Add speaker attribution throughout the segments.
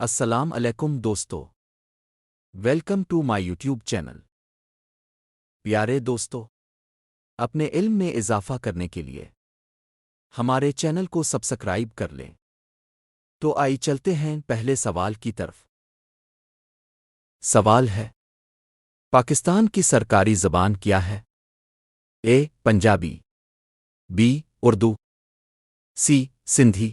Speaker 1: अस्सलाम अलैकुम दोस्तों। Welcome to my YouTube channel. प्यारे दोस्तों, अपने इल्म में इजाफा करने के लिए हमारे चैनल को सब्सक्राइब कर लें। तो आइए चलते हैं पहले सवाल की तरफ। सवाल है, पाकिस्तान की सरकारी ज़बान क्या है? ए. पंजाबी, बी. उर्दू, सी. सिंधी।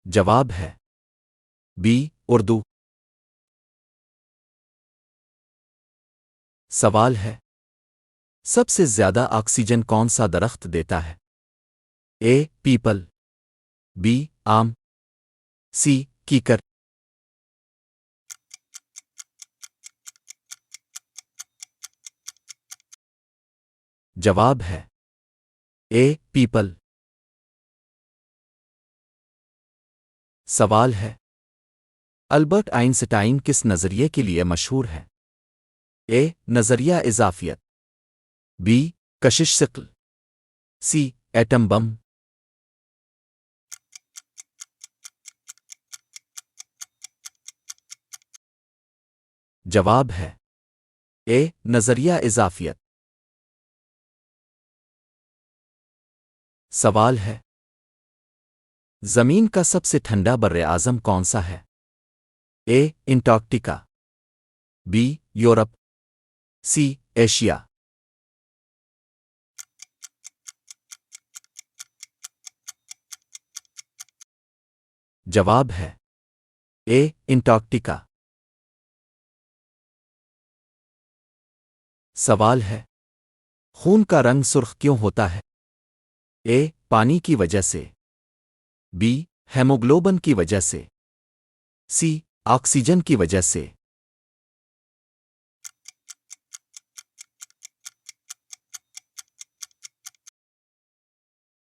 Speaker 1: जवाब है बी. उर्दू। सवाल है, सबसे ज्यादा ऑक्सीजन कौन सा दरख्त देता है? ए. पीपल, बी. आम, सी. कीकर। जवाब है ए. पीपल। सवाल है, अल्बर्ट आइंस्टाइन किस नज़रिए के लिए मशहूर है? ए. नज़रिया इजाफियत, बी. कशिश सिक्ल, सी. Atom bomb. जवाब है ए. नज़रिया इजाफियत। सवाल है, ज़मीन का सबसे ठंडा बर्रे आज़म कौन सा है? A. Antarctica, B. Europe, C. Asia. जवाब है ए. अंटार्कटिका। सवाल है, खून का रंग सुर्ख क्यों होता है? ए. पानी की वजह से, बी. हेमोग्लोबिन की वजह से, सी. ऑक्सीजन की वजह से।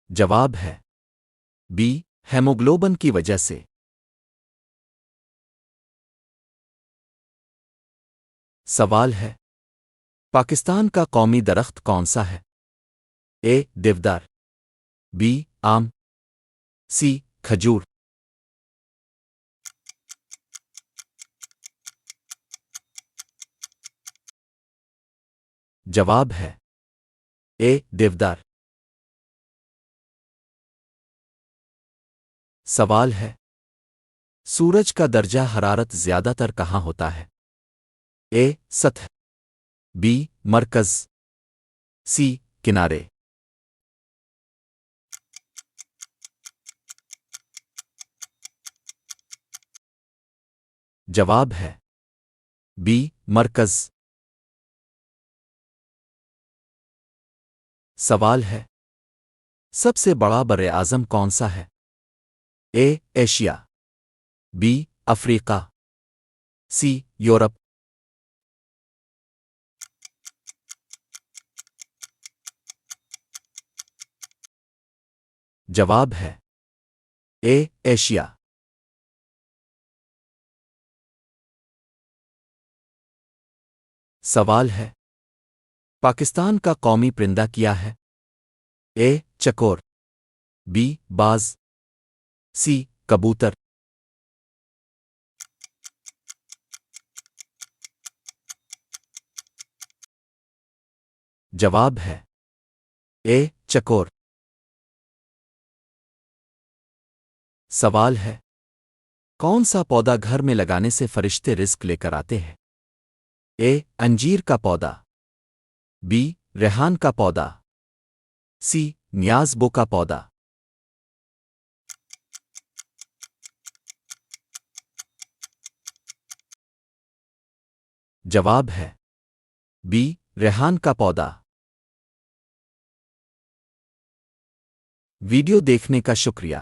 Speaker 1: जवाब है बी. हेमोग्लोबिन की वजह से। सवाल है, पाकिस्तान का कौमी दरख्त कौन सा है? ए. देवदार, बी. आम, सी. खजूर। जवाब है ए. देवदार। सवाल है, सूरज का दर्जा हरारत ज्यादातर कहाँ होता है? ए. सतह, बी. मरकज, सी. किनारे। जवाब है बी. मरकज। सवाल है, सबसे बड़ा बर्रे आज़म कौन सा है? A. Asia, B. Africa, C. Europe. जवाब है ए. एशिया। सवाल है, पाकिस्तान का कौमी परिंदा क्या है? ए. चकोर, बी. बाज, सी. कबूतर। जवाब है ए. चकोर। सवाल है, कौन सा पौधा घर में लगाने से फरिश्ते रिस्क लेकर आते हैं? ए. अंजीर का पौधा, बी. रेहान का पौधा, सी. न्याज़बो का पौधा। जवाब है बी. रेहान का पौधा। वीडियो देखने का शुक्रिया।